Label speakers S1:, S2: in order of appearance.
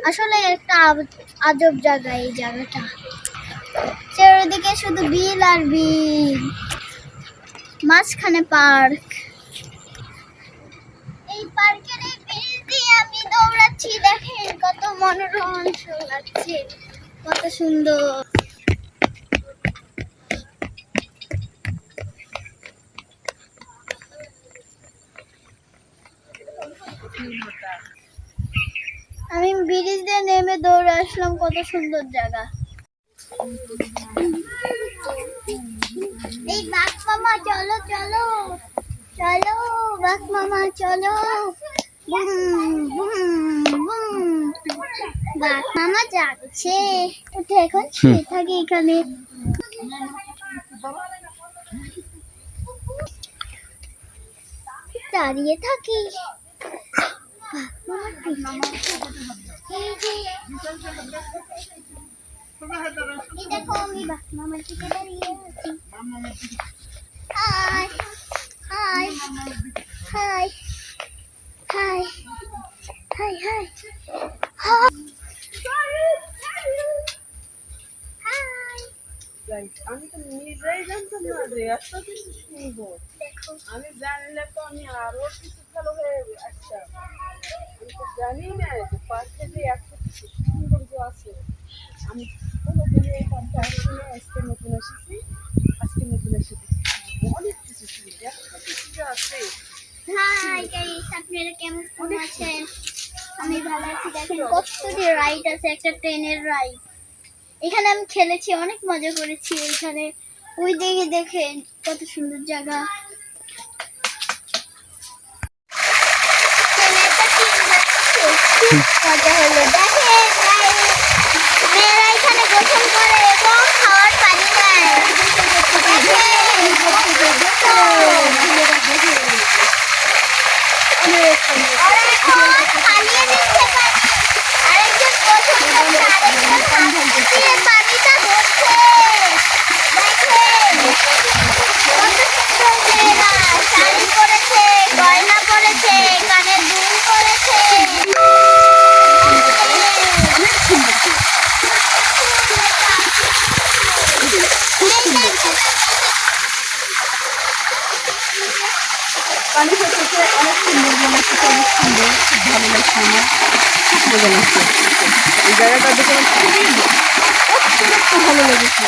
S1: আসলে একটা আজব জায়গা এই জায়গাটা। চারিদিকে শুধু বিল আর বিল, মাঝখানে পার্ক। এই পার্কের এই বিল দিয়ে আমি দৌড়াচ্ছি, দেখেন কত মনোরম লাগছে, কত সুন্দর। আমি ব্রিজ দিয়ে নেমে দৌড়ে আসলাম, কত সুন্দর জায়গা। এই বাঘ মামা চলো চলো চলো, বাঘ মামা চলো। বাঘ মামা যাচ্ছে, উঠে এখন শুয়ে থাকি এখানে। দাঁড়িয়ে থাকি। দেখো আমি বাঘ মামার দিকে দাঁড়িয়ে আছি। High high high high high high
S2: আমি তো নিজেই জানতাম না যে এত কিছু সুন্দর। আমি জানলে তো আমি আরো কিছু ভালো হয়ে আসতাম। আমি তো জানি না যে পার্কে যে এত কিছু সৌন্দর্য আছে। আমি কোনোদিনই এই পার্কে আসছি না, আজকে নতুন এসেছি। অনেক কিছু সুন্দর, এত কিছু যে আছে।
S1: হাই গাইস, আপনারা কেমন আছেন? আমি ভালো আছি। দেখেন কতটি রাইড আছে, একটা ট্রেনের রাইড। এখানে আমি খেলেছি, অনেক মজা করেছি এখানে। ওই দিকে দেখেন কত সুন্দর জায়গা। মজা হলো। দেখেন মেয়েরা এখানে গোসল করে এবং খাওয়ার পানি নেয়। পালিয়ে দিচ্ছে পানি। আরেকজন গোসল করছে, আরেকজন দিয়ে পানিটা ধরছে। দেখেন কত সুন্দর মেয়েরা, শাড়ি পরেছে, গয়না পরেছে, কানের দুল পরেছে।
S2: পানিটা থেকে অনেক সুন্দর মনে হচ্ছে, অনেক সুন্দর, খুব ভালো লাগছে আমার, খুব মজা লাগছে। এই জায়গাটা দেখে আমার খুবই ভালো লেগেছে।